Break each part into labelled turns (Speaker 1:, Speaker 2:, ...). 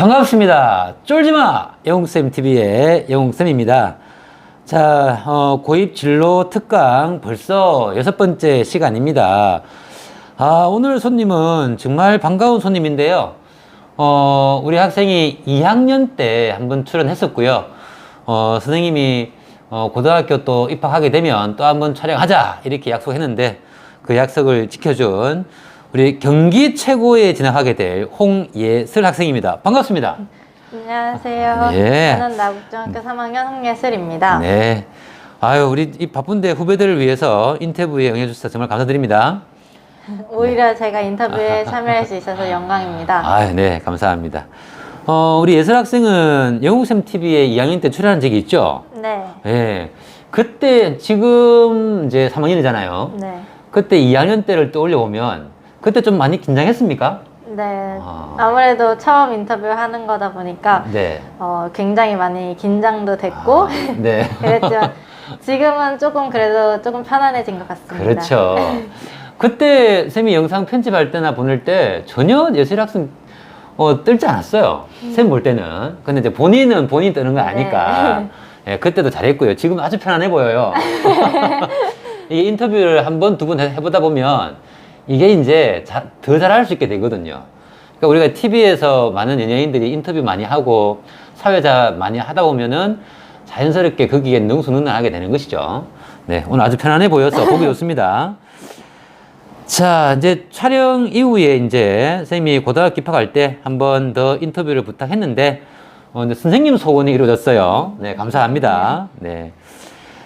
Speaker 1: 반갑습니다. 쫄지마! 영웅쌤TV의 영웅쌤입니다. 자, 고입 진로 특강 벌써 6번째 시간입니다. 오늘 손님은 정말 반가운 손님인데요. 우리 학생이 2학년 때 한번 출연했었고요. 선생님이 고등학교 또 입학하게 되면 또 한번 촬영하자 이렇게 약속했는데 그 약속을 지켜준 우리 경기 최고에 진학하게 될 홍예슬 학생입니다. 반갑습니다.
Speaker 2: 안녕하세요.
Speaker 1: 네.
Speaker 2: 저는 나북중학교 3학년 홍예슬입니다.
Speaker 1: 네. 아유, 우리 이 바쁜데 후배들을 위해서 인터뷰에 응해주셔서 정말 감사드립니다.
Speaker 2: 오히려 제가 인터뷰에 참여할 수 있어서 영광입니다.
Speaker 1: 네, 감사합니다. 우리 예슬 학생은 영웅쌤TV에 2학년 때 출연한 적이 있죠?
Speaker 2: 네.
Speaker 1: 네. 그때 지금 이제 3학년이잖아요.
Speaker 2: 네.
Speaker 1: 그때 2학년 때를 떠올려보면 그때 좀 많이 긴장했습니까?
Speaker 2: 네. 아무래도 처음 인터뷰 하는 거다 보니까
Speaker 1: 네.
Speaker 2: 굉장히 많이 긴장도 됐고
Speaker 1: 네.
Speaker 2: 그랬지만 지금은 조금 그래도 조금 편안해진 것 같습니다.
Speaker 1: 그렇죠. 그때 쌤이 영상 편집할 때나 보낼 때 전혀 예슬 학생 떨지 않았어요. 쌤 볼 때는. 근데 이제 본인은 본인이 뜨는 거 아니까. 네, 그때도 잘했고요. 지금 아주 편안해 보여요. 이 인터뷰를 한 번, 두 번 해보다 보면 이게 이제 더 잘할 수 있게 되거든요. 그러니까 우리가 TV에서 많은 연예인들이 인터뷰 많이 하고 사회자 많이 하다 보면은 자연스럽게 거기에 능수능란하게 되는 것이죠. 네, 오늘 아주 편안해 보여서 보기 좋습니다. 자, 이제 촬영 이후에 이제 선생님이 고등학교 입학할 때 한 번 더 인터뷰를 부탁했는데 이제 선생님 소원이 이루어졌어요. 네, 감사합니다. 네.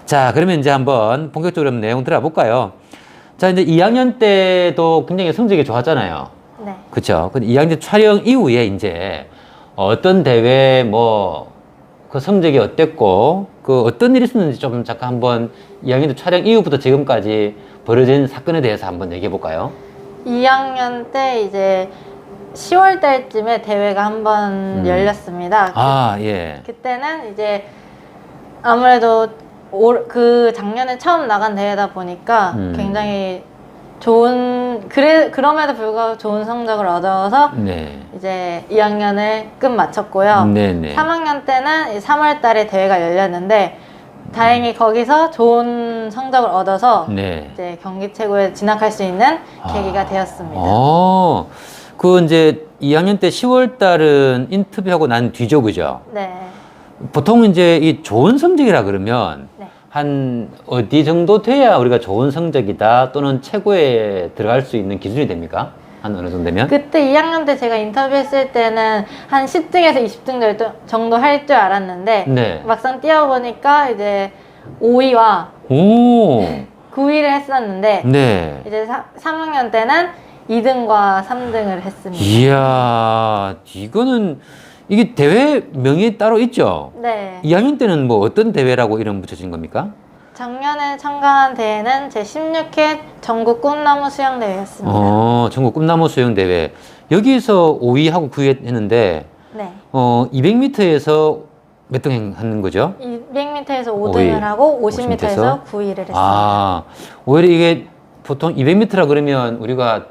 Speaker 1: 자, 그러면 이제 한번 본격적으로 내용 들어볼까요? 자, 이제 2학년 때도 굉장히 성적이 좋았잖아요.
Speaker 2: 네.
Speaker 1: 그쵸? 근데 2학년 촬영 이후에 이제 어떤 대회 그 성적이 어땠고 그 어떤 일이 있었는지 좀 잠깐 한번 2학년 때 촬영 이후부터 지금까지 벌어진 사건에 대해서 한번 얘기해 볼까요?
Speaker 2: 2학년 때 이제 10월 달쯤에 대회가 한번 열렸습니다.
Speaker 1: 예.
Speaker 2: 그때는 이제 아무래도 그 작년에 처음 나간 대회다 보니까 굉장히 그럼에도 불구하고 좋은 성적을 얻어서
Speaker 1: 네.
Speaker 2: 이제 2학년을 끝 마쳤고요.
Speaker 1: 네네.
Speaker 2: 3학년 때는 3월 달에 대회가 열렸는데 다행히 거기서 좋은 성적을 얻어서
Speaker 1: 네.
Speaker 2: 이제 경기 최고에 진학할 수 있는 계기가 되었습니다.
Speaker 1: 그 이제 2학년 때 10월 달은 인터뷰하고 난 뒤죠, 그죠?
Speaker 2: 네.
Speaker 1: 보통 이제 이 좋은 성적이라 그러면
Speaker 2: 네.
Speaker 1: 한 어디 정도 돼야 우리가 좋은 성적이다 또는 최고에 들어갈 수 있는 기준이 됩니까? 한 어느 정도 되면?
Speaker 2: 그때 2학년 때 제가 인터뷰했을 때는 한 10등에서 20등 정도 할 줄 알았는데
Speaker 1: 네.
Speaker 2: 막상 뛰어보니까 이제 5위와
Speaker 1: 오.
Speaker 2: 9위를 했었는데
Speaker 1: 네.
Speaker 2: 이제 3학년 때는 2등과 3등을 했습니다.
Speaker 1: 이야, 이게 대회 명이 따로 있죠?
Speaker 2: 네.
Speaker 1: 2학년 때는 뭐 어떤 대회라고 이름 붙여진 겁니까?
Speaker 2: 작년에 참가한 대회는 제 16회 전국 꿈나무 수영대회였습니다.
Speaker 1: 전국 꿈나무 수영대회. 여기서 5위하고 9위 했는데,
Speaker 2: 네.
Speaker 1: 200m에서 몇 등 하는 거죠?
Speaker 2: 200m에서 5등을
Speaker 1: 5위.
Speaker 2: 하고 50m에서 9위를 했습니다.
Speaker 1: 오히려 이게 보통 200m라 그러면 우리가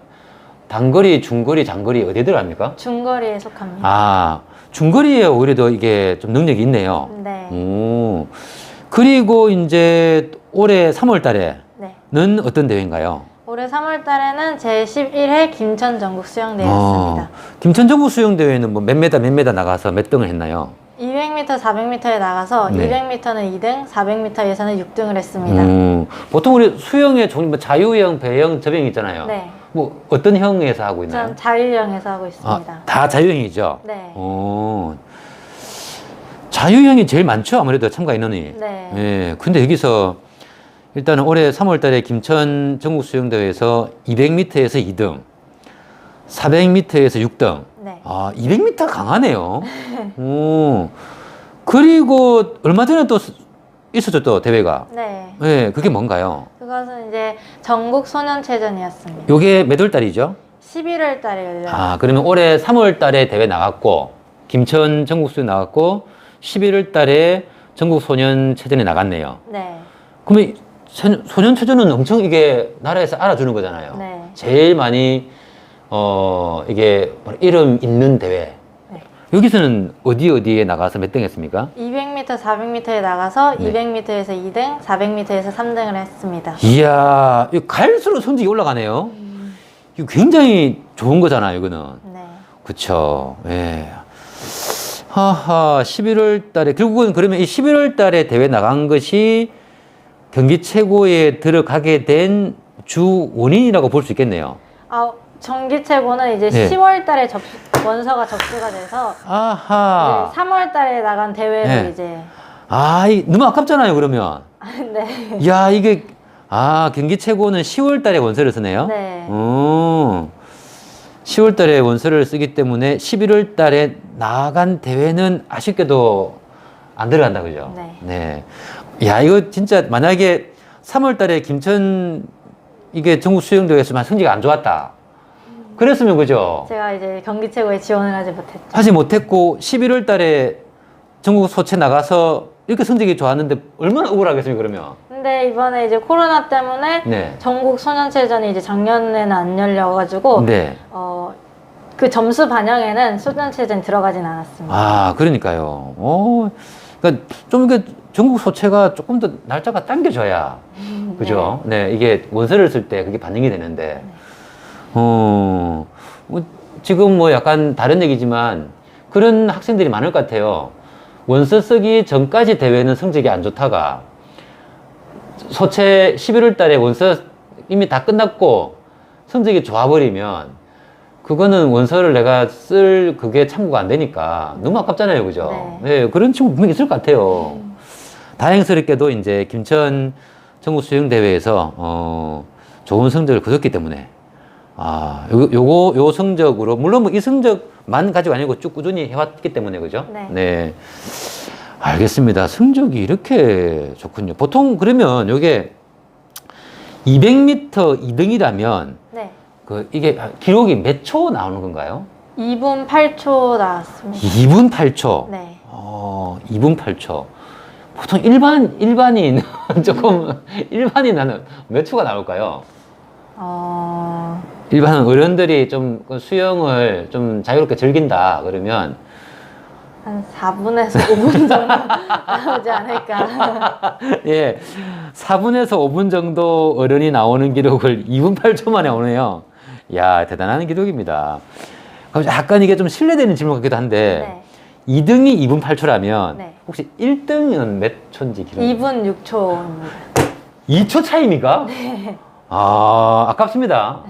Speaker 1: 단거리, 중거리, 장거리 어디에 들어갑니까?
Speaker 2: 중거리에 속합니다.
Speaker 1: 중거리에 오히려 더 이게 좀 능력이 있네요.
Speaker 2: 네.
Speaker 1: 그리고 이제 올해 3월 달에는
Speaker 2: 네.
Speaker 1: 어떤 대회인가요?
Speaker 2: 올해 3월 달에는 제 11회 김천 전국 수영대회였습니다.
Speaker 1: 김천 전국 수영대회는 뭐 몇 메다 나가서 몇 등을 했나요?
Speaker 2: 200m, 400m에 나가서
Speaker 1: 네.
Speaker 2: 200m는 2등, 400m에서는 6등을 했습니다.
Speaker 1: 보통 우리 수영의 종류, 뭐 자유형, 배영, 접영 있잖아요.
Speaker 2: 네.
Speaker 1: 뭐 어떤 형에서 하고 있나요?
Speaker 2: 전 자유형에서 하고 있습니다.
Speaker 1: 다 자유형이죠?
Speaker 2: 네.
Speaker 1: 자유형이 제일 많죠, 아무래도 참가 인원이.
Speaker 2: 네.
Speaker 1: 예. 근데 여기서 일단은 올해 3월 달에 김천 전국 수영대회에서 200m에서 2등, 400m에서 6등.
Speaker 2: 네.
Speaker 1: 200m 강하네요. 그리고 얼마 전에 또 있었죠, 또 대회가.
Speaker 2: 네.
Speaker 1: 예, 그게 뭔가요?
Speaker 2: 그것은 이제 전국 소년체전이었습니다.
Speaker 1: 요게 몇 월 달이죠?
Speaker 2: 11월 달에 열려요.
Speaker 1: 그러면 올해 3월 달에 대회 나갔고, 김천 전국 수영 나갔고, 11월 달에 전국 소년체전에 나갔네요.
Speaker 2: 네.
Speaker 1: 그러면 소년체전은 엄청 이게 나라에서 알아주는 거잖아요.
Speaker 2: 네.
Speaker 1: 제일 많이 이게 이름 있는 대회.
Speaker 2: 네.
Speaker 1: 여기서는 어디에 나가서 몇 등 했습니까?
Speaker 2: 200m, 400m에 나가서
Speaker 1: 네.
Speaker 2: 200m에서 2등, 400m에서 3등을 했습니다.
Speaker 1: 이야, 이거 갈수록 성적이 올라가네요. 이거 굉장히 좋은 거잖아요, 이거는.
Speaker 2: 네.
Speaker 1: 그쵸. 예. 하하, 11월 달에, 결국은 그러면 이 11월 달에 대회 나간 것이 경기 최고에 들어가게 된 주 원인이라고 볼 수 있겠네요.
Speaker 2: 아, 정기 최고는 이제
Speaker 1: 네.
Speaker 2: 10월 달에 원서가 접수가 돼서
Speaker 1: 아하.
Speaker 2: 3월 달에 나간 대회로
Speaker 1: 네.
Speaker 2: 이제
Speaker 1: 너무 아깝잖아요, 그러면.
Speaker 2: 네.
Speaker 1: 야, 이게, 경기 최고는 10월 달에 원서를 쓰네요?
Speaker 2: 네.
Speaker 1: 10월 달에 원서를 쓰기 때문에 11월 달에 나간 대회는 아쉽게도 안 들어간다, 그죠?
Speaker 2: 네.
Speaker 1: 야, 이거 진짜 만약에 3월 달에 김천 이게 전국 수영대회에서만 성적이 안 좋았다. 그랬으면, 그죠?
Speaker 2: 제가 이제 경기 최고에 지원을 하지 못했죠.
Speaker 1: 하지 못했고, 11월 달에 전국 소체 나가서 이렇게 성적이 좋았는데 얼마나 억울하겠습니까, 그러면?
Speaker 2: 근데 이번에 이제 코로나 때문에
Speaker 1: 네.
Speaker 2: 전국 소년체전이 이제 작년에는 안 열려가지고
Speaker 1: 네.
Speaker 2: 그 점수 반영에는 소년체전 들어가진 않았습니다.
Speaker 1: 그러니까요. 그러니까 좀 이게 전국 소체가 조금 더 날짜가 당겨져야, 그죠? 네, 이게 원서를 쓸 때 그게 반영이 되는데, 뭐 지금 뭐 약간 다른 얘기지만 그런 학생들이 많을 것 같아요. 원서 쓰기 전까지 대회는 성적이 안 좋다가 소체 11월 달에 원서 이미 다 끝났고 성적이 좋아버리면 그거는 원서를 내가 쓸 그게 참고가 안 되니까 너무 아깝잖아요, 그죠? 네, 그런 친구 분명히 있을 것 같아요. 다행스럽게도 이제 김천 전국 수영 대회에서 좋은 성적을 거뒀기 때문에 요 성적으로 물론 뭐 이 성적만 가지고 아니고 쭉 꾸준히 해왔기 때문에, 그죠?
Speaker 2: 네.
Speaker 1: 알겠습니다. 성적이 이렇게 좋군요. 보통 그러면 요게 200m 2등이라면
Speaker 2: 네.
Speaker 1: 이게 기록이 몇 초 나오는 건가요?
Speaker 2: 2분 8초 나왔습니다.
Speaker 1: 2분 8초.
Speaker 2: 네.
Speaker 1: 2분 8초. 보통 일반인 조금 일반인은 몇 초가 나올까요? 일반 어른들이 좀 수영을 좀 자유롭게 즐긴다 그러면
Speaker 2: 한 4분에서 5분 정도 나오지 않을까.
Speaker 1: 예, 4분에서 5분 정도 어른이 나오는 기록을 2분 8초 만에 오네요. 야, 대단한 기록입니다. 그럼 약간 이게 좀 신뢰되는 질문 같기도 한데, 2등이 2분 8초라면,
Speaker 2: 네.
Speaker 1: 혹시 1등은 몇 초인지 기록?
Speaker 2: 2분 6초입니다.
Speaker 1: 2초 차이입니까?
Speaker 2: 네.
Speaker 1: 아깝습니다.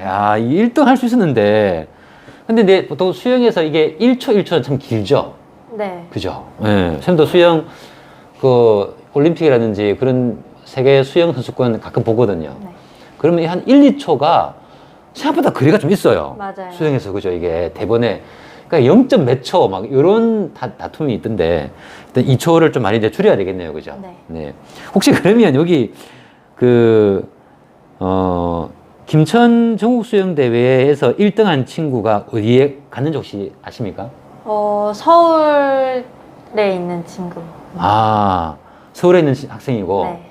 Speaker 1: 야, 이 1등 할 수 있었는데. 근데 보통 수영에서 이게 1초, 1초는 참 길죠?
Speaker 2: 네.
Speaker 1: 그죠? 예. 선생님도 수영, 올림픽이라든지 그런 세계 수영 선수권 가끔 보거든요.
Speaker 2: 네.
Speaker 1: 그러면 한 1, 2초가 생각보다 거리가 좀 있어요.
Speaker 2: 맞아요.
Speaker 1: 수영에서, 그죠? 이게 대본에. 그러니까 0점 몇 초, 막, 이런 다툼이 있던데, 일단 2초를 좀 많이 이제 줄여야 되겠네요. 그죠?
Speaker 2: 네.
Speaker 1: 혹시 그러면 여기, 김천 전국수영대회에서 1등 한 친구가 어디에 갔는지 혹시 아십니까?
Speaker 2: 서울에 있는 친구.
Speaker 1: 서울에 있는 학생이고,
Speaker 2: 네.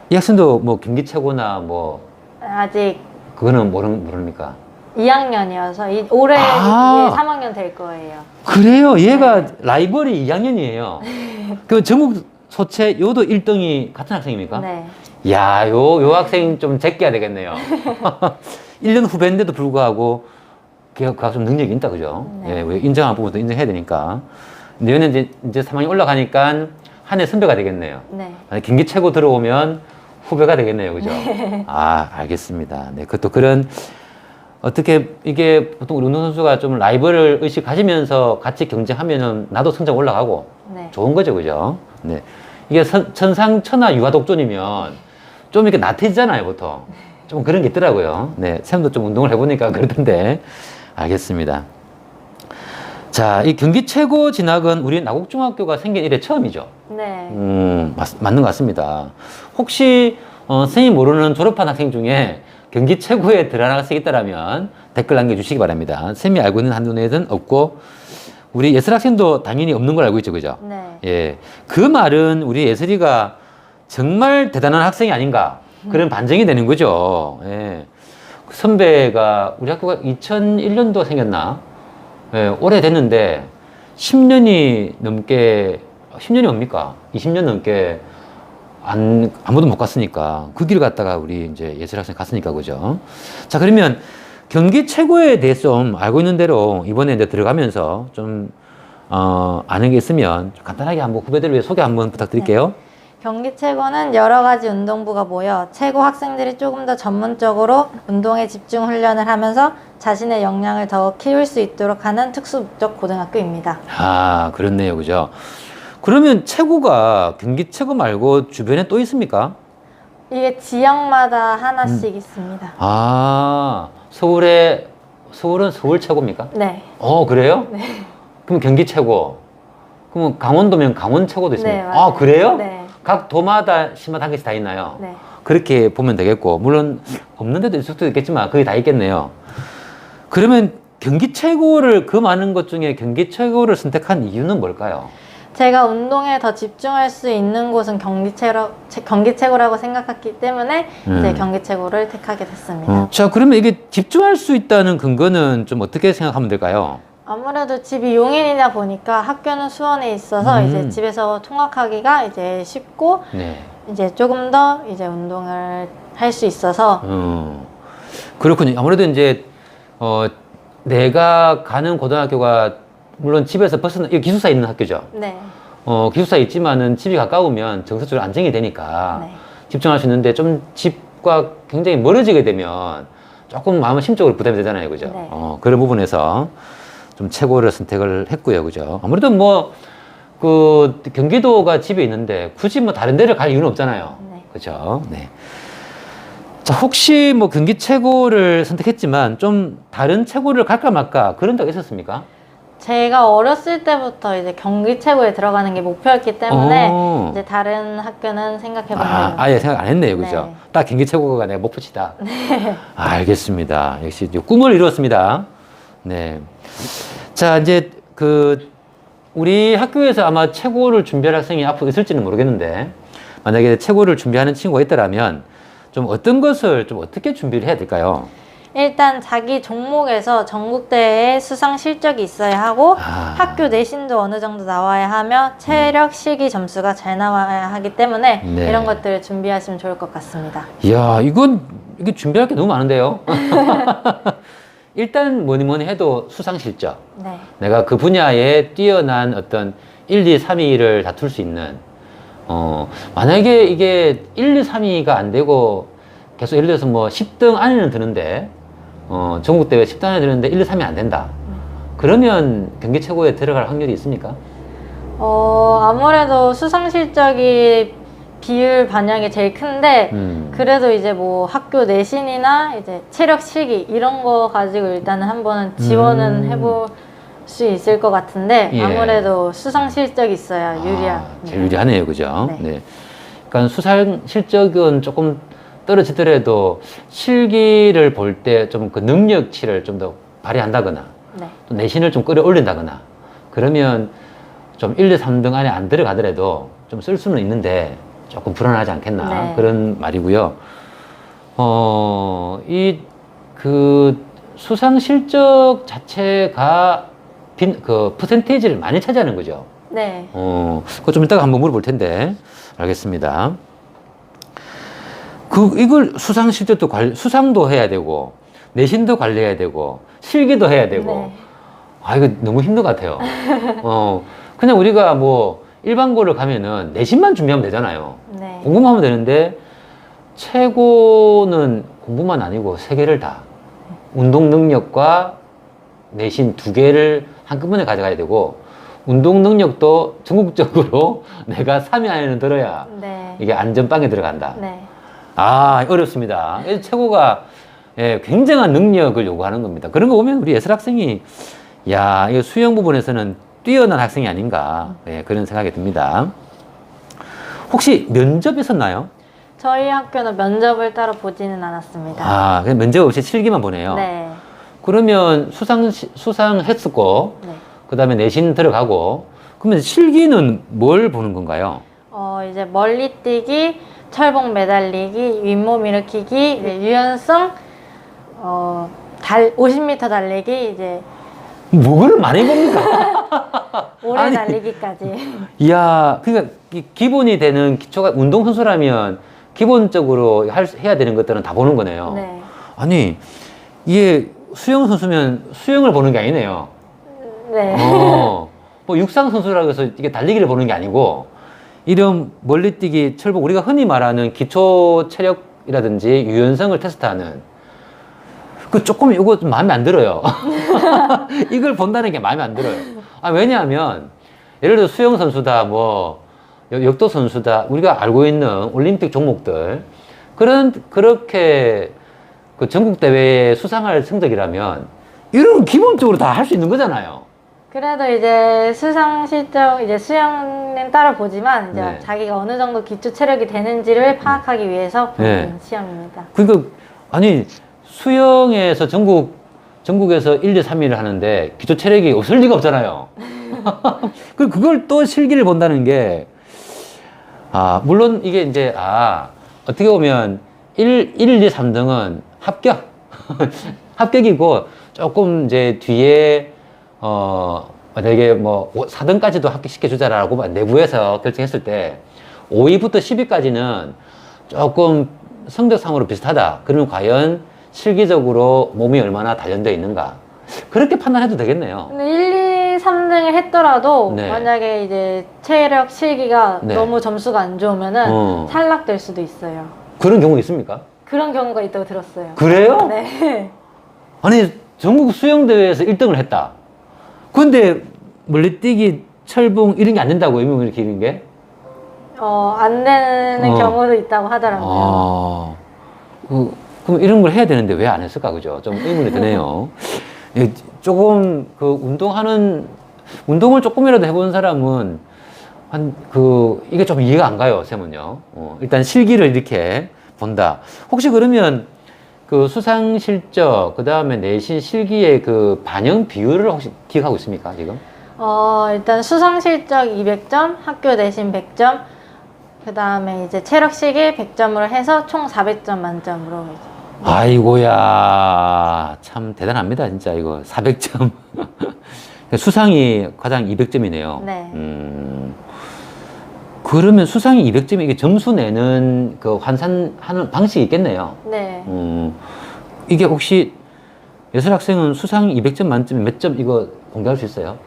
Speaker 1: 이 학생도 뭐 경기 최고나 뭐,
Speaker 2: 아직
Speaker 1: 그거는 모릅니까?
Speaker 2: 2학년이어서 올해 3학년 될 거예요.
Speaker 1: 그래요. 얘가 라이벌이 2학년이에요. 그 전국 소체 요도 1등이 같은 학생입니까?
Speaker 2: 네.
Speaker 1: 야, 요 학생 좀 제껴야 되겠네요. 1년 후배인데도 불구하고 그 학생 능력이 있다, 그죠?
Speaker 2: 네.
Speaker 1: 예, 인정한 부분도 인정해야 되니까. 내년에 이제 3학년 올라가니까 한 해 선배가 되겠네요.
Speaker 2: 네.
Speaker 1: 경기 최고 들어오면 후배가 되겠네요, 그죠? 알겠습니다. 네, 그것도 그런 어떻게 이게 보통 우리 운동선수가 좀 라이벌을 의식 가지면서 같이 경쟁하면은 나도 성적 올라가고
Speaker 2: 네.
Speaker 1: 좋은 거죠, 그죠? 네. 이게 천상천하 유아독존이면 좀 이렇게 나태해지잖아요, 보통. 좀 그런 게 있더라고요. 네. 쌤도 좀 운동을 해보니까 그러던데. 알겠습니다. 자, 이 경기 최고 진학은 우리 나곡중학교가 생긴 이래 처음이죠?
Speaker 2: 네.
Speaker 1: 맞는 것 같습니다. 혹시, 선생님 모르는 졸업한 학생 중에 경기 최고에 들어간 학생이 있다면 댓글 남겨주시기 바랍니다. 선생님이 알고 있는 한두 애는 없고, 우리 예슬 학생도 당연히 없는 걸 알고 있죠, 그죠?
Speaker 2: 네.
Speaker 1: 예. 그 말은 우리 예슬이가 정말 대단한 학생이 아닌가. 그런 반증이 되는 거죠. 예. 선배가, 우리 학교가 2001년도 생겼나? 예, 오래됐는데, 10년이 넘게, 10년이 뭡니까? 20년 넘게 아무도 못 갔으니까 그 길 갔다가 우리 이제 예술학생 갔으니까 그죠? 자, 그러면 경기 최고에 대해서 좀 알고 있는 대로 이번에 이제 들어가면서 좀 아는 게 있으면 좀 간단하게 한번 후배들을 위해 소개 한번 부탁드릴게요.
Speaker 2: 경기 최고는 여러 가지 운동부가 모여 최고 학생들이 조금 더 전문적으로 운동에 집중 훈련을 하면서 자신의 역량을 더 키울 수 있도록 하는 특수 목적 고등학교입니다.
Speaker 1: 아, 그렇네요. 그죠? 그러면 최고가 경기 최고 말고 주변에 또 있습니까?
Speaker 2: 이게 지역마다 하나씩 있습니다.
Speaker 1: 아, 서울은 서울 최고입니까?
Speaker 2: 네.
Speaker 1: 그래요? 그럼 경기 최고. 그럼 강원도면 강원 최고도 있습니까?
Speaker 2: 네, 맞아요.
Speaker 1: 아, 그래요?
Speaker 2: 네.
Speaker 1: 각 도마다 시마다 한 개씩 다 있나요?
Speaker 2: 네.
Speaker 1: 그렇게 보면 되겠고, 물론 없는 데도 있을 수도 있겠지만 거의 다 있겠네요. 그러면 경기 최고를, 그 많은 것 중에 경기 최고를 선택한 이유는 뭘까요?
Speaker 2: 제가 운동에 더 집중할 수 있는 곳은 경기 최고라고 생각했기 때문에 이제 경기 최고를 택하게 됐습니다.
Speaker 1: 자, 그러면 이게 집중할 수 있다는 근거는 좀 어떻게 생각하면 될까요?
Speaker 2: 아무래도 집이 용인이다 보니까 학교는 수원에 있어서 이제 집에서 통학하기가 이제 쉽고
Speaker 1: 네.
Speaker 2: 이제 조금 더 이제 운동을 할 수 있어서
Speaker 1: 그렇군요. 아무래도 이제 내가 가는 고등학교가 물론 집에서 벗어나, 이게 기숙사 있는 학교죠.
Speaker 2: 네.
Speaker 1: 기숙사 있지만은 집이 가까우면 정서적으로 안정이 되니까
Speaker 2: 네.
Speaker 1: 집중할 수 있는데 좀 집과 굉장히 멀어지게 되면 조금 마음 심적으로 부담이 되잖아요. 그죠?
Speaker 2: 네.
Speaker 1: 그런 부분에서 좀 최고를 선택을 했고요. 그죠? 아무래도 뭐, 경기도가 집에 있는데 굳이 뭐 다른 데를 갈 이유는 없잖아요.
Speaker 2: 네.
Speaker 1: 그죠? 네. 자, 혹시 뭐 경기 최고를 선택했지만 좀 다른 최고를 갈까 말까 그런 데가 있었습니까?
Speaker 2: 제가 어렸을 때부터 이제 경기 최고에 들어가는 게 목표였기 때문에
Speaker 1: 오.
Speaker 2: 이제 다른 학교는 생각해 본 적이
Speaker 1: 아예 생각 안 했네요. 그죠?
Speaker 2: 네.
Speaker 1: 딱 경기 최고가 내가 목표치다. 알겠습니다. 역시 이제 꿈을 이루었습니다. 네. 자, 이제 우리 학교에서 아마 최고를 준비할 학생이 앞으로 있을지는 모르겠는데, 만약에 최고를 준비하는 친구가 있다라면, 좀 어떤 것을 좀 어떻게 준비를 해야 될까요?
Speaker 2: 일단 자기 종목에서 전국대회에 수상 실적이 있어야 하고 학교 내신도 어느 정도 나와야 하며 체력, 실기 점수가 잘 나와야 하기 때문에
Speaker 1: 네.
Speaker 2: 이런 것들을 준비하시면 좋을 것 같습니다.
Speaker 1: 이야, 이게 준비할 게 너무 많은데요? 일단 뭐니 해도 수상 실적.
Speaker 2: 네.
Speaker 1: 내가 그 분야에 뛰어난 어떤 1, 2, 3위를 다툴 수 있는, 만약에 이게 1, 2, 3위가 안 되고 계속 예를 들어서 뭐 10등 안에는 드는데, 전국대회 10등 안에 드는데 1, 2, 3위 안 된다. 그러면 경기 최고에 들어갈 확률이 있습니까?
Speaker 2: 아무래도 수상 실적이 비율 반영이 제일 큰데 그래도 이제 뭐 학교 내신이나 이제 체력 실기 이런 거 가지고 일단은 한번은 지원은 해볼 수 있을 것 같은데
Speaker 1: 예.
Speaker 2: 아무래도 수상 실적이 있어야
Speaker 1: 제일 유리하네요. 그죠?
Speaker 2: 네.
Speaker 1: 네. 그러니까 수상 실적은 조금 떨어지더라도 실기를 볼 때 좀 그 능력치를 좀 더 발휘한다거나
Speaker 2: 네.
Speaker 1: 또 내신을 좀 끌어올린다거나 그러면 좀 1, 2, 3등 안에 안 들어가더라도 좀 쓸 수는 있는데 조금 불안하지 않겠나
Speaker 2: 네.
Speaker 1: 그런 말이고요. 수상 실적 자체가 퍼센테이지를 많이 차지하는 거죠.
Speaker 2: 네.
Speaker 1: 그거 좀 이따가 한번 물어볼 텐데 알겠습니다. 이걸 수상 실적도 수상도 해야 되고 내신도 관리해야 되고 실기도 해야 되고
Speaker 2: 네.
Speaker 1: 이거 너무 힘든 것 같아요. 그냥 우리가 뭐 일반고를 가면은 내신만 준비하면 되잖아요.
Speaker 2: 네.
Speaker 1: 공부만 하면 되는데 최고는 공부만 아니고 세 개를 다 운동 능력과 내신 두 개를 한꺼번에 가져가야 되고 운동 능력도 전국적으로 내가 3위 안에는 들어야
Speaker 2: 네.
Speaker 1: 이게 안전빵에 들어간다.
Speaker 2: 네.
Speaker 1: 어렵습니다. 최고가 굉장한 능력을 요구하는 겁니다. 그런 거 보면 우리 예술학생이 이거 수영 부분에서는 뛰어난 학생이 아닌가 그런 생각이 듭니다. 혹시 면접 있었나요?
Speaker 2: 저희 학교는 면접을 따로 보지는 않았습니다.
Speaker 1: 그냥 면접 없이 실기만 보네요.
Speaker 2: 네.
Speaker 1: 그러면 수상했었고
Speaker 2: 네.
Speaker 1: 그 다음에 내신 들어가고 그러면 실기는 뭘 보는 건가요?
Speaker 2: 이제 멀리뛰기, 철봉 매달리기, 윗몸 일으키기, 이제 유연성, 50m 달리기, 이제
Speaker 1: 뭐를 많이 봅니까?
Speaker 2: 오래
Speaker 1: 아니,
Speaker 2: 달리기까지.
Speaker 1: 이야, 그러니까 기본이 되는 기초가 운동선수라면 기본적으로 해야 되는 것들은 다 보는 거네요.
Speaker 2: 네.
Speaker 1: 아니, 이게 수영 선수면 수영을 보는 게 아니네요.
Speaker 2: 네.
Speaker 1: 뭐 육상 선수라고 해서 이게 달리기를 보는 게 아니고 이런 멀리뛰기, 철봉, 우리가 흔히 말하는 기초 체력이라든지 유연성을 테스트하는 그 조금 이거 좀 마음에 안 들어요. 이걸 본다는 게 마음에 안 들어요. 아, 왜냐하면 예를 들어 수영 선수다, 뭐 역도 선수다, 우리가 알고 있는 올림픽 종목들 그렇게 그 전국 대회에 수상할 성적이라면 이런 건 기본적으로 다 할 수 있는 거잖아요.
Speaker 2: 그래도 이제 수상 실적, 이제 수영은 따로 보지만 이제
Speaker 1: 네.
Speaker 2: 자기가 어느 정도 기초 체력이 되는지를 파악하기 위해서 보는
Speaker 1: 네.
Speaker 2: 시험입니다.
Speaker 1: 그러니까 아니 수영에서 전국에서 1, 2, 3위를 하는데 기초 체력이 없을 리가 없잖아요. 그걸 또 실기를 본다는 게 물론 이게 이제 어떻게 보면 1, 2, 3등은 합격 합격이고 조금 이제 뒤에 만약에 뭐 4등까지도 합격시켜주자라고 내부에서 결정했을 때 5위부터 10위까지는 조금 성적상으로 비슷하다. 그러면 과연 실기적으로 몸이 얼마나 단련되어 있는가. 그렇게 판단해도 되겠네요.
Speaker 2: 근데 1, 2, 3등을 했더라도
Speaker 1: 네.
Speaker 2: 만약에 이제 체력 실기가
Speaker 1: 네.
Speaker 2: 너무 점수가 안 좋으면은 탈락될 수도 있어요.
Speaker 1: 그런 경우 있습니까?
Speaker 2: 그런 경우가 있다고 들었어요.
Speaker 1: 그래요?
Speaker 2: 네.
Speaker 1: 아니 전국 수영대회에서 1등을 했다. 근데 멀리뛰기, 철봉 이런 게 안 된다고 의무를 기는 게?
Speaker 2: 안 되는 경우도 있다고 하더라고요.
Speaker 1: 그럼 이런 걸 해야 되는데 왜 안 했을까, 그죠? 좀 의문이 드네요. 예, 조금 그 운동을 조금이라도 해본 사람은 이게 좀 이해가 안 가요, 쌤은요. 일단 실기를 이렇게 본다. 혹시 그러면 그 수상 실적, 그 다음에 내신 실기의 그 반영 비율을 혹시 기억하고 있습니까, 지금?
Speaker 2: 일단 수상 실적 200점, 학교 내신 100점, 그 다음에 이제 체력 실기 100점으로 해서 총 400점 만점으로.
Speaker 1: 아이고야, 참 대단합니다, 진짜 이거. 400점. 수상이 가장 200점이네요.
Speaker 2: 네.
Speaker 1: 그러면 수상이 200점이 이게 점수 내는 그 환산하는 방식이 있겠네요.
Speaker 2: 네.
Speaker 1: 이게 혹시 예술학생은 수상 200점 만점에 몇 점 이거 공개할 수 있어요?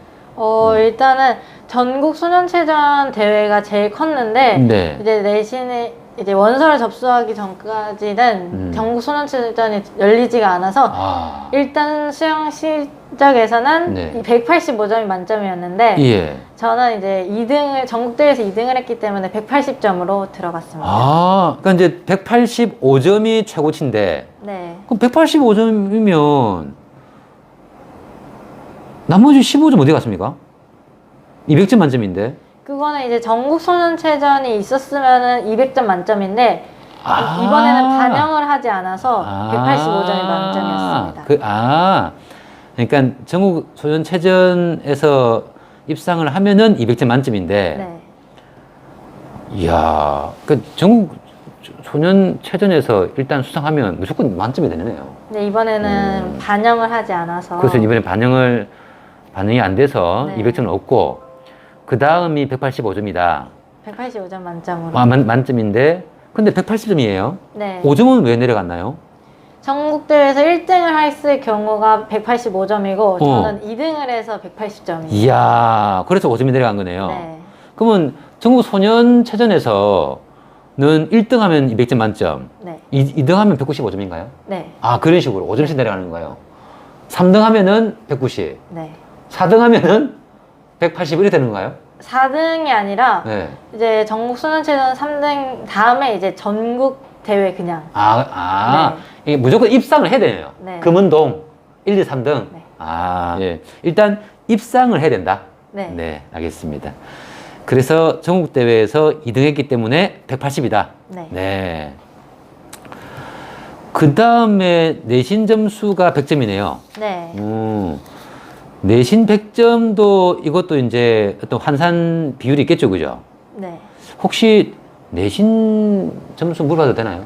Speaker 2: 일단은 전국 소년체전 대회가 제일 컸는데,
Speaker 1: 네.
Speaker 2: 이제 내신에, 이제 원서를 접수하기 전까지는 전국 소년체전이 열리지가 않아서, 일단 수영 실적에서는
Speaker 1: 네.
Speaker 2: 185점이 만점이었는데,
Speaker 1: 예.
Speaker 2: 저는 이제 전국대회에서 2등을 했기 때문에 180점으로 들어갔습니다.
Speaker 1: 그러니까 이제 185점이 최고치인데,
Speaker 2: 네.
Speaker 1: 그럼 185점이면 나머지 15점 어디 갔습니까? 200점 만점인데.
Speaker 2: 그거는 이제 전국 소년체전이 있었으면은 200점 만점인데, 이번에는 반영을 하지 않아서 185점이 만점이었습니다.
Speaker 1: 그러니까 전국 소년체전에서 입상을 하면은 200점 만점인데,
Speaker 2: 네.
Speaker 1: 이야, 그 전국 소년체전에서 일단 수상하면 무조건 만점이 되네요.
Speaker 2: 네, 이번에는 반영을 하지 않아서.
Speaker 1: 그래서 이번에 반영이 안 돼서
Speaker 2: 네.
Speaker 1: 200점을 얻고, 그 다음이 185점이다.
Speaker 2: 185점 만점으로.
Speaker 1: 만점인데, 근데 180점이에요.
Speaker 2: 네.
Speaker 1: 5점은 왜 내려갔나요?
Speaker 2: 전국대회에서 1등을 했을 경우가 185점이고, 저는 2등을 해서 180점이에요.
Speaker 1: 이야, 그래서 5점이 내려간 거네요.
Speaker 2: 네.
Speaker 1: 그러면 전국 소년체전에서는 1등 하면 200점 만점,
Speaker 2: 네.
Speaker 1: 2등 하면 195점인가요?
Speaker 2: 네.
Speaker 1: 그런 식으로 5점씩 내려가는 거예요. 3등 하면은 190,
Speaker 2: 네.
Speaker 1: 4등 하면은 181이 되는 거예요?
Speaker 2: 4등이 아니라,
Speaker 1: 네.
Speaker 2: 이제 전국 소년체전 3등 다음에 이제 전국 대회 그냥.
Speaker 1: 이게 무조건 입상을 해야 되네요.
Speaker 2: 네.
Speaker 1: 금은동 1, 2, 3등.
Speaker 2: 네.
Speaker 1: 예. 일단 입상을 해야 된다.
Speaker 2: 네.
Speaker 1: 알겠습니다. 그래서 전국대회에서 2등 했기 때문에 180이다.
Speaker 2: 네.
Speaker 1: 그 다음에 내신 점수가 100점이네요.
Speaker 2: 네.
Speaker 1: 내신 100점도 이것도 이제 어떤 환산 비율이 있겠죠, 그죠?
Speaker 2: 네.
Speaker 1: 혹시 내신 점수 물어봐도 되나요?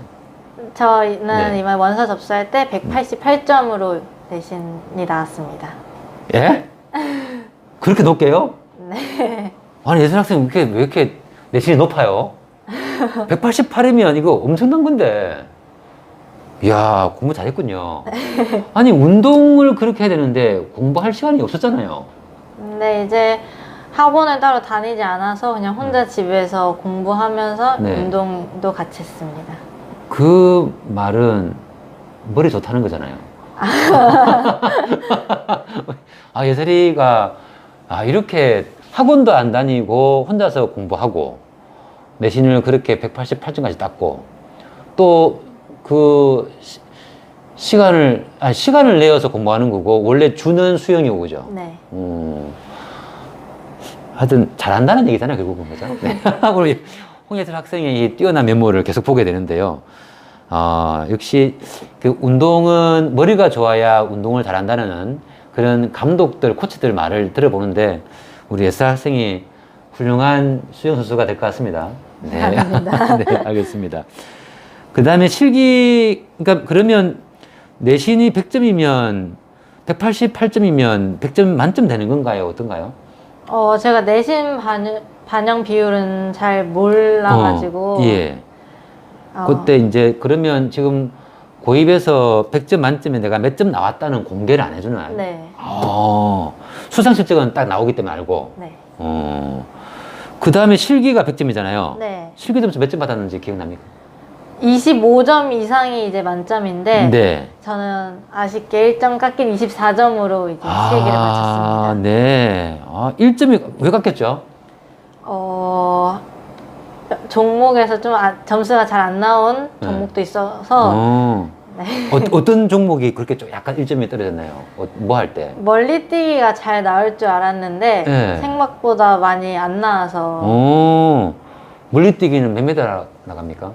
Speaker 2: 저는
Speaker 1: 네.
Speaker 2: 이번 원서 접수할 때 188점으로 내신이 나왔습니다.
Speaker 1: 예? 그렇게 높게요?
Speaker 2: 네.
Speaker 1: 아니, 예술학생 왜 이렇게 내신이 높아요? 188이면 이거 엄청난 건데. 이야, 공부 잘했군요. 아니, 운동을 그렇게 해야 되는데 공부할 시간이 없었잖아요.
Speaker 2: 근데 이제 학원을 따로 다니지 않아서 그냥 혼자 집에서 공부하면서
Speaker 1: 네.
Speaker 2: 운동도 같이 했습니다.
Speaker 1: 그 말은 머리 좋다는 거잖아요. 아, 예슬이가 이렇게 학원도 안 다니고 혼자서 공부하고 내신을 그렇게 188점까지 땄고 또 그 시간을 내어서 공부하는 거고 원래 주는 수영이 오죠.
Speaker 2: 네.
Speaker 1: 하여튼 잘한다는 얘기잖아요, 결국은. 그죠? 네. 우리 홍예슬 학생의 이 뛰어난 면모를 계속 보게 되는데요. 역시 그 운동은 머리가 좋아야 운동을 잘한다는 그런 감독들, 코치들 말을 들어보는데 우리 예슬 학생이 훌륭한 수영 선수가 될 것 같습니다. 네.
Speaker 2: 감사합니다.
Speaker 1: 네, 알겠습니다. 그 다음에 실기, 그러니까 그러면 내신이 100점이면 188점이면 100점 만점 되는 건가요? 어떤가요?
Speaker 2: 제가 내신 반영 비율은 잘 몰라가지고.
Speaker 1: 예. 그때 이제 그러면 지금 고입에서 100점 만점에 내가 몇 점 나왔다는 공개를 안 해주나요?
Speaker 2: 네.
Speaker 1: 수상 실적은 딱 나오기 때문에 알고.
Speaker 2: 네.
Speaker 1: 그 다음에 실기가 100점이잖아요.
Speaker 2: 네.
Speaker 1: 실기 점수 몇 점 받았는지 기억납니까?
Speaker 2: 25점 이상이 이제 만점인데
Speaker 1: 네.
Speaker 2: 저는 아쉽게 1점 깎인 24점으로 이제 실기를 마쳤습니다.
Speaker 1: 네. 1점이 왜 깎였죠?
Speaker 2: 종목에서 좀 점수가 잘 안 나온 종목도 있어서 네.
Speaker 1: 어떤 종목이 그렇게 좀 약간 1점이 떨어졌나요? 뭐 할 때?
Speaker 2: 멀리뛰기가 잘 나올 줄 알았는데
Speaker 1: 네.
Speaker 2: 생각보다 많이 안 나와서.
Speaker 1: 물리뛰기는 몇 메달 나갑니까?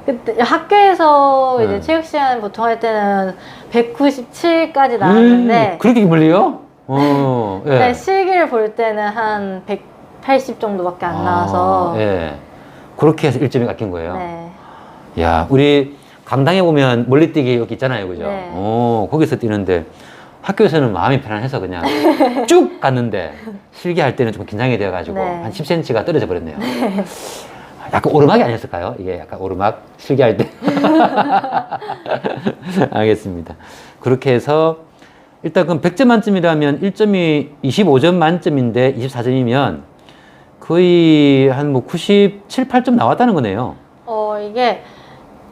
Speaker 2: 그때 학교에서 이제
Speaker 1: 네.
Speaker 2: 체육 시간 보통 할 때는 197까지 나왔는데
Speaker 1: 그렇게 멀리요?
Speaker 2: 네, 실기를 볼 때는 한 180 정도밖에 안 나와서.
Speaker 1: 예. 그렇게 해서 1점이 깎인 거예요.
Speaker 2: 네.
Speaker 1: 야, 우리 강당에 보면 멀리뛰기 여기 있잖아요, 그죠?
Speaker 2: 네.
Speaker 1: 거기서 뛰는데 학교에서는 마음이 편안해서 그냥 쭉 갔는데 실기할 때는 좀 긴장이 되어가지고
Speaker 2: 네.
Speaker 1: 한 10cm가 떨어져 버렸네요. 약간 오르막이 아니었을까요? 이게 약간 오르막 실기할 때. 알겠습니다. 그렇게 해서 일단 그럼 100점 만점이라면 1점이 25점 만점인데 24점이면 거의 한 뭐 97, 8점 나왔다는 거네요.
Speaker 2: 이게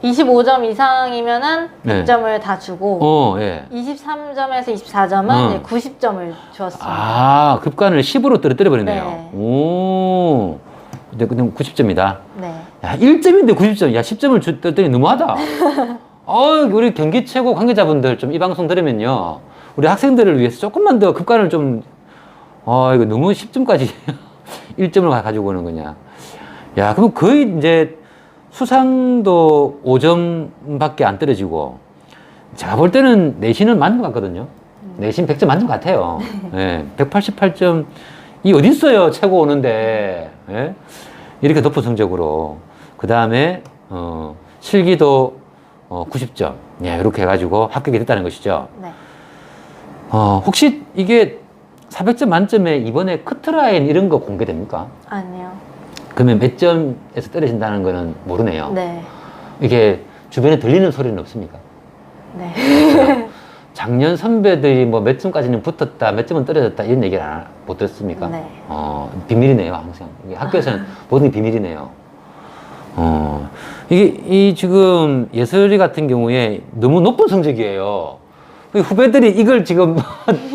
Speaker 2: 25점 이상이면은
Speaker 1: 네.
Speaker 2: 100점을 다 주고
Speaker 1: 예.
Speaker 2: 23점에서 24점은 이제 90점을 주었습니다.
Speaker 1: 급간을 10으로 떨어뜨려 버리네요.
Speaker 2: 네.
Speaker 1: 오. 근데 그냥 90점이다.
Speaker 2: 네.
Speaker 1: 야, 1점인데 90점. 야, 10점을 줬더니 너무하다. 우리 경기 최고 관계자분들 좀 이 방송 들으면요. 우리 학생들을 위해서 조금만 더 급간을 좀, 이거 너무 10점까지 1점을 가지고 오는 거냐. 야, 그럼 거의 이제 수상도 5점밖에 안 떨어지고, 제가 볼 때는 내신은 맞는 것 같거든요. 내신 100점 맞는 것 같아요. 예, 188점. 이 어딨어요, 최고 오는데. 예? 이렇게 높은 성적으로. 그 다음에, 실기도 90점. 예, 이렇게 해가지고 합격이 됐다는 것이죠.
Speaker 2: 네.
Speaker 1: 혹시 이게 400점 만점에 이번에 커트라인 이런 거 공개됩니까?
Speaker 2: 아니요.
Speaker 1: 그러면 몇 점에서 떨어진다는 거는 모르네요.
Speaker 2: 네.
Speaker 1: 이게 주변에 들리는 소리는 없습니까?
Speaker 2: 네.
Speaker 1: 작년 선배들이 뭐 몇 점까지는 붙었다, 몇 점은 떨어졌다 이런 얘기를 못 들었습니까?
Speaker 2: 네.
Speaker 1: 비밀이네요, 항상. 이게 학교에서는 모든 게 비밀이네요. 이게 지금 예슬이 같은 경우에 너무 높은 성적이에요. 후배들이 이걸 지금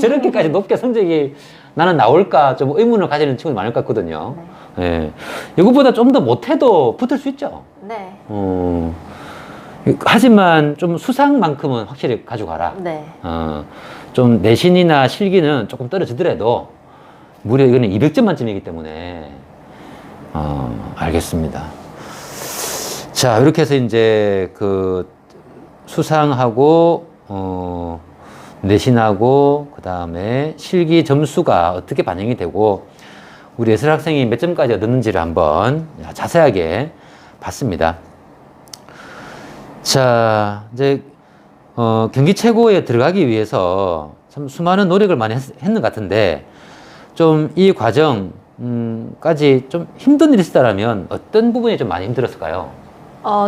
Speaker 1: 저렇게까지 높게 성적이 나는 나올까 좀 의문을 가지는 친구들 많을 것 같거든요.
Speaker 2: 네.
Speaker 1: 예. 이것보다 좀 더 못해도 붙을 수 있죠.
Speaker 2: 네.
Speaker 1: 하지만 좀 수상만큼은 확실히 가져가라.
Speaker 2: 네.
Speaker 1: 좀 내신이나 실기는 조금 떨어지더라도 무려 이거는 200점 만점이기 때문에 알겠습니다. 자, 이렇게 해서 이제 그 수상하고 내신하고 그 다음에 실기 점수가 어떻게 반영이 되고 우리 예슬 학생이 몇 점까지 얻었는지를 한번 자세하게 봤습니다. 자, 이제 경기 최고에 들어가기 위해서 참 수많은 노력을 많이 했는 것 같은데 좀 이 과정 까지 좀 힘든 일이 있었다면 어떤 부분이 좀 많이 힘들었을까요?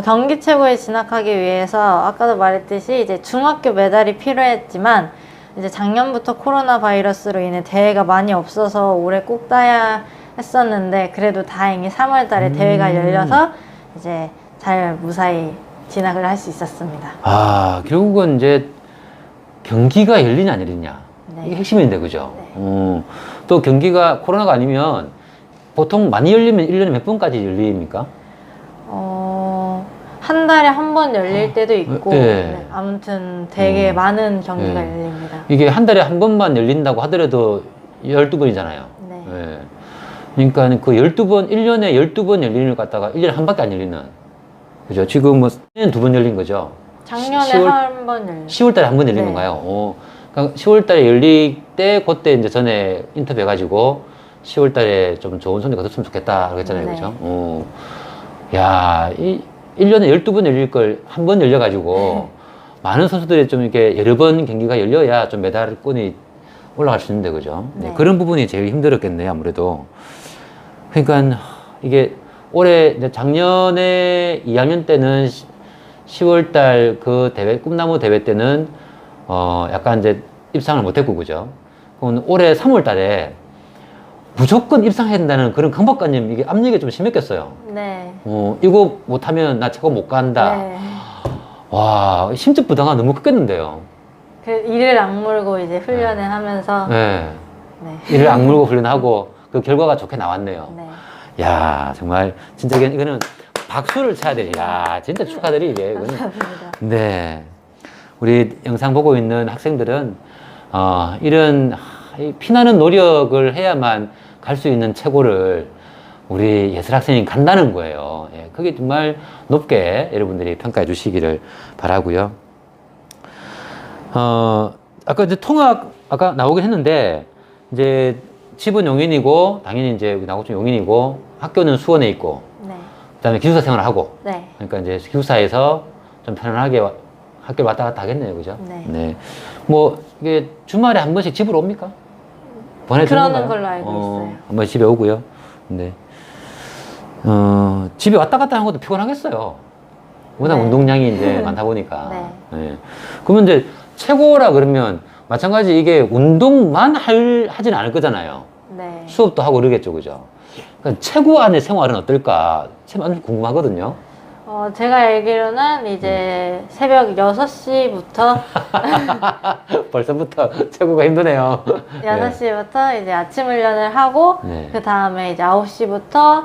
Speaker 2: 경기 최고에 진학하기 위해서 아까도 말했듯이 이제 중학교 메달이 필요했지만 이제 작년부터 코로나 바이러스로 인해 대회가 많이 없어서 올해 꼭 따야 했었는데 그래도 다행히 3월 달에 대회가 열려서 이제 잘 무사히 진학을 할 수 있었습니다.
Speaker 1: 아, 결국은 이제 경기가 열리냐 안 열리냐
Speaker 2: 네.
Speaker 1: 이게 핵심인데 그죠?
Speaker 2: 네.
Speaker 1: 또 경기가 코로나가 아니면 보통 많이 열리면 1년에 몇 번까지 열립니까?
Speaker 2: 한 달에 한 번 열릴 때도 있고
Speaker 1: 네.
Speaker 2: 네, 아무튼 되게 많은 경기가
Speaker 1: 네.
Speaker 2: 열립니다.
Speaker 1: 이게 한 달에 한 번만 열린다고 하더라도 12번이잖아요.
Speaker 2: 네.
Speaker 1: 그러니까 그 12번, 1년에 12번 열리는 것 같다가 1년에 한 밖에 안 열리는. 그죠? 지금 뭐, 1년에 2번 열린 거죠?
Speaker 2: 작년에
Speaker 1: 10월
Speaker 2: 한 번 열렸어요.
Speaker 1: 10월 달에 한 번 열린
Speaker 2: 네.
Speaker 1: 건가요? 그러니까 10월 달에 열릴 때, 그때 이제 전에 인터뷰 해가지고 10월 달에 좀 좋은 성적 얻었으면 좋겠다. 그랬잖아요.
Speaker 2: 네.
Speaker 1: 그죠? 야, 1년에 12번 열릴 걸 한 번 열려가지고 많은 선수들이 좀 이렇게 여러 번 경기가 열려야 좀 메달권이 올라갈 수 있는데, 그죠?
Speaker 2: 네.
Speaker 1: 그런 부분이 제일 힘들었겠네요, 아무래도. 그러니까 이게 올해 이제 작년에 2학년 때는 10월 달 그 대회, 꿈나무 대회 때는 약간 이제 입상을 못했고, 그죠? 그럼 올해 3월 달에 무조건 입상해야 된다는 그런 강박관념, 이게 압력이 좀 심했겠어요.
Speaker 2: 네.
Speaker 1: 이거 못하면 나 최고 못 간다.
Speaker 2: 네.
Speaker 1: 와, 심적 부담가 너무 크겠는데요.
Speaker 2: 그 이를 악물고 이제 훈련을 하면서
Speaker 1: 네.
Speaker 2: 네.
Speaker 1: 이를 악물고 훈련하고 그 결과가 좋게 나왔네요.
Speaker 2: 네.
Speaker 1: 야, 정말 진짜 이거는 박수를 쳐야 되지. 야, 진짜 축하드리게. 이거는.
Speaker 2: 감사합니다.
Speaker 1: 네. 우리 영상 보고 있는 학생들은 이런 이 피나는 노력을 해야만 갈 수 있는 최고를 우리 예술 학생이 간다는 거예요. 예, 그게 정말 높게 여러분들이 평가해 주시기를 바라고요. 아까 이제 통학 아까 나오긴 했는데 이제 집은 용인이고 당연히 이제 나고촌 용인이고 학교는 수원에 있고
Speaker 2: 네.
Speaker 1: 그다음에 기숙사 생활을 하고
Speaker 2: 네.
Speaker 1: 그러니까 이제 기숙사에서 좀 편안하게 학교 왔다 갔다 하겠네요, 그죠?
Speaker 2: 네.
Speaker 1: 뭐 이게 주말에 한 번씩 집으로 옵니까? 보내주는
Speaker 2: 그러는
Speaker 1: 건가요?
Speaker 2: 걸로 알고 있어요.
Speaker 1: 한 번 집에 오고요. 네. 집에 왔다 갔다 하는 것도 피곤하겠어요. 워낙
Speaker 2: 네.
Speaker 1: 운동량이 이제 많다 보니까.
Speaker 2: 네.
Speaker 1: 그러면 이제 최고라 그러면 마찬가지 이게 운동만 하진 않을 거잖아요.
Speaker 2: 네.
Speaker 1: 수업도 하고 그러겠죠, 그죠? 그러니까 최고 안의 생활은 어떨까? 참 아주 궁금하거든요.
Speaker 2: 제가 알기로는 이제 새벽 6시부터
Speaker 1: 벌써부터 최고가 힘드네요.
Speaker 2: 6시부터 이제 아침 훈련을 하고
Speaker 1: 네.
Speaker 2: 그 다음에 이제 9시부터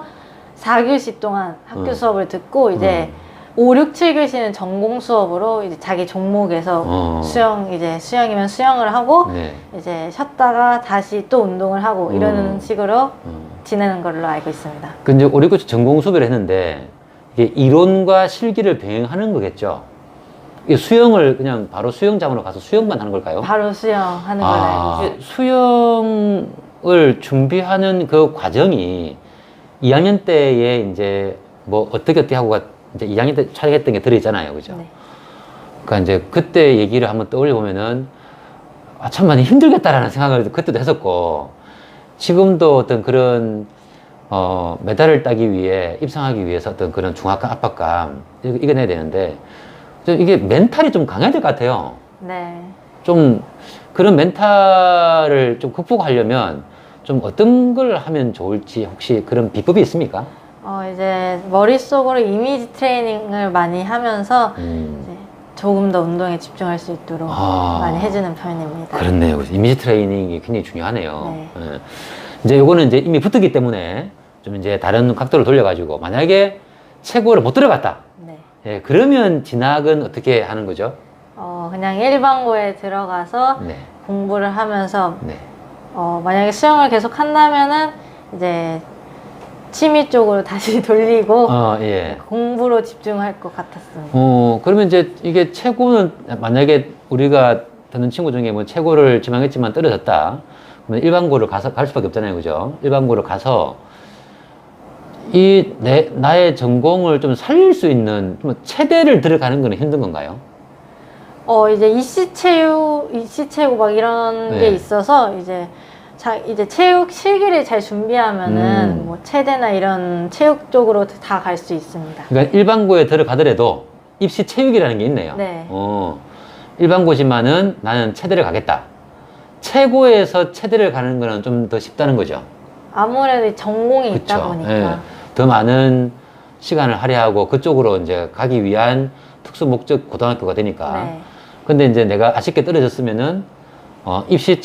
Speaker 2: 4교시 동안 학교 수업을 듣고 이제 5, 6, 7교시는 전공 수업으로 이제 자기 종목에서 수영이면 수영을 하고
Speaker 1: 네.
Speaker 2: 이제 쉬었다가 다시 또 운동을 하고 이러는 식으로 지내는 걸로 알고 있습니다.
Speaker 1: 그 이제 우리 그 전공 수업을 했는데 이게 이론과 실기를 병행하는 거겠죠. 이게 수영을 그냥 바로 수영장으로 가서 수영만 하는 걸까요?
Speaker 2: 바로 수영하는 걸로 알고 있습니다.
Speaker 1: 수영을 준비하는 그 과정이 2학년 때에 이제 뭐 어떻게 하고 이제 2학년 때 촬영했던 게 들어있잖아요, 그죠?
Speaker 2: 네.
Speaker 1: 그러니까 이제 그때 얘기를 한번 떠올려 보면은 참 많이 힘들겠다라는 생각을 그때도 했었고 지금도 어떤 그런 메달을 따기 위해 입상하기 위해서 어떤 그런 중압감, 압박감 이겨내야 되는데 좀 이게 멘탈이 좀 강해야 될 것 같아요.
Speaker 2: 네.
Speaker 1: 좀 그런 멘탈을 좀 극복하려면 좀 어떤 걸 하면 좋을지 혹시 그런 비법이 있습니까?
Speaker 2: 이제 머릿속으로 이미지 트레이닝을 많이 하면서 이제 조금 더 운동에 집중할 수 있도록 많이 해주는 편입니다.
Speaker 1: 그렇네요. 이미지 트레이닝이 굉장히 중요하네요.
Speaker 2: 네.
Speaker 1: 예. 이제 요거는 이제 이미 붙었기 때문에 좀 이제 다른 각도를 돌려가지고 만약에 최고를 못 들어갔다.
Speaker 2: 네.
Speaker 1: 예, 그러면 진학은 어떻게 하는 거죠?
Speaker 2: 그냥 일반고에 들어가서
Speaker 1: 네.
Speaker 2: 공부를 하면서
Speaker 1: 네.
Speaker 2: 만약에 수영을 계속 한다면은 이제 취미 쪽으로 다시 돌리고
Speaker 1: 예.
Speaker 2: 공부로 집중할 것 같았습니다.
Speaker 1: 그러면 이제 이게 최고는 만약에 우리가 듣는 친구 중에 뭐 최고를 지망했지만 떨어졌다. 그러면 일반고를 가서 갈 수밖에 없잖아요. 그죠? 일반고를 가서 나의 전공을 좀 살릴 수 있는 뭐 체대를 들어가는 건 힘든 건가요?
Speaker 2: 이제 입시체육 막 이런
Speaker 1: 네.
Speaker 2: 게 있어서 이제 체육 실기를 잘 준비하면은 뭐 체대나 이런 체육 쪽으로 다 갈 수 있습니다.
Speaker 1: 그러니까 일반고에 들어가더라도 입시 체육이라는 게 있네요.
Speaker 2: 네.
Speaker 1: 일반고지만은 나는 체대를 가겠다. 최고에서 체대를 가는 거는 좀 더 쉽다는 거죠.
Speaker 2: 아무래도 전공이 있다
Speaker 1: 그쵸.
Speaker 2: 보니까.
Speaker 1: 예. 더 많은 시간을 할애하고 그쪽으로 이제 가기 위한 특수 목적 고등학교가 되니까.
Speaker 2: 네.
Speaker 1: 근데 이제 내가 아쉽게 떨어졌으면은 입시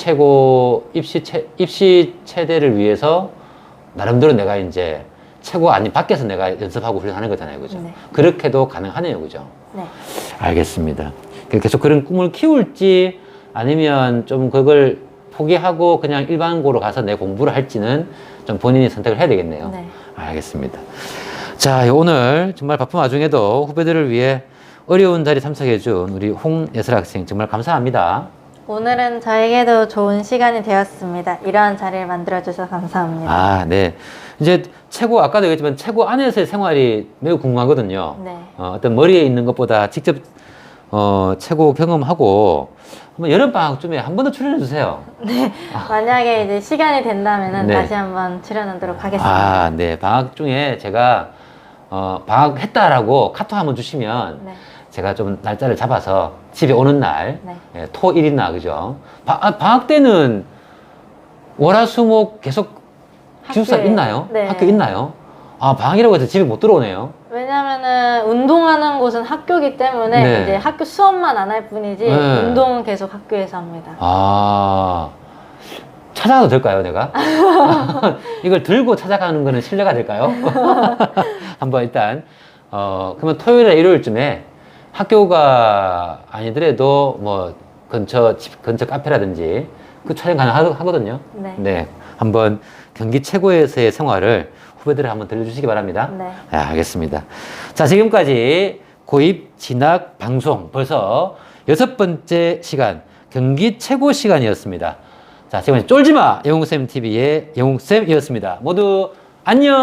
Speaker 1: 체대를 위해서 나름대로 내가 이제 최고 아닌 밖에서 내가 연습하고 훈련하는 거잖아요, 그죠?
Speaker 2: 네.
Speaker 1: 그렇게도 가능하네요, 그죠?
Speaker 2: 네.
Speaker 1: 알겠습니다. 계속 그런 꿈을 키울지 아니면 좀 그걸 포기하고 그냥 일반고로 가서 내 공부를 할지는 좀 본인이 선택을 해야 되겠네요.
Speaker 2: 네.
Speaker 1: 알겠습니다. 자, 오늘 정말 바쁜 와중에도 후배들을 위해 어려운 자리 참석해준 우리 홍예슬 학생 정말 감사합니다.
Speaker 2: 오늘은 저에게도 좋은 시간이 되었습니다. 이러한 자리를 만들어주셔서 감사합니다.
Speaker 1: 아, 네. 이제 최고, 아까도 얘기했지만 최고 안에서의 생활이 매우 궁금하거든요.
Speaker 2: 네.
Speaker 1: 어떤 머리에 있는 것보다 직접 최고 경험하고 한번 여름방학쯤에 한 번 더 출연해 주세요.
Speaker 2: 만약에 이제 시간이 된다면은
Speaker 1: 네.
Speaker 2: 다시 한번 출연하도록 하겠습니다.
Speaker 1: 아, 네. 방학 중에 제가 방학했다라고 카톡 한번 주시면
Speaker 2: 네.
Speaker 1: 제가 좀 날짜를 잡아서 집에 오는 날,
Speaker 2: 네.
Speaker 1: 예, 토, 일이나, 그죠? 방학 때는 월화수목 계속 기숙사
Speaker 2: 학교에,
Speaker 1: 있나요?
Speaker 2: 네.
Speaker 1: 학교 있나요? 아, 방학이라고 해서 집에 못 들어오네요.
Speaker 2: 왜냐면은 운동하는 곳은 학교기 때문에
Speaker 1: 네.
Speaker 2: 이제 학교 수업만 안 할 뿐이지
Speaker 1: 네.
Speaker 2: 운동은 계속 학교에서 합니다.
Speaker 1: 아, 찾아가도 될까요, 내가? 이걸 들고 찾아가는 거는 신뢰가 될까요? 한번 일단, 그러면 토요일에 일요일쯤에 학교가 아니더라도 뭐 집 근처 카페라든지 그 촬영 가능하거든요.
Speaker 2: 네.
Speaker 1: 한번 경기 최고에서의 생활을 후배들을 한번 들려주시기 바랍니다.
Speaker 2: 네.
Speaker 1: 알겠습니다. 자, 지금까지 고입 진학 방송 벌써 6번째 시간 경기 최고 시간이었습니다. 자, 지금까지 쫄지마 영웅쌤 TV의 영웅쌤이었습니다. 모두 안녕.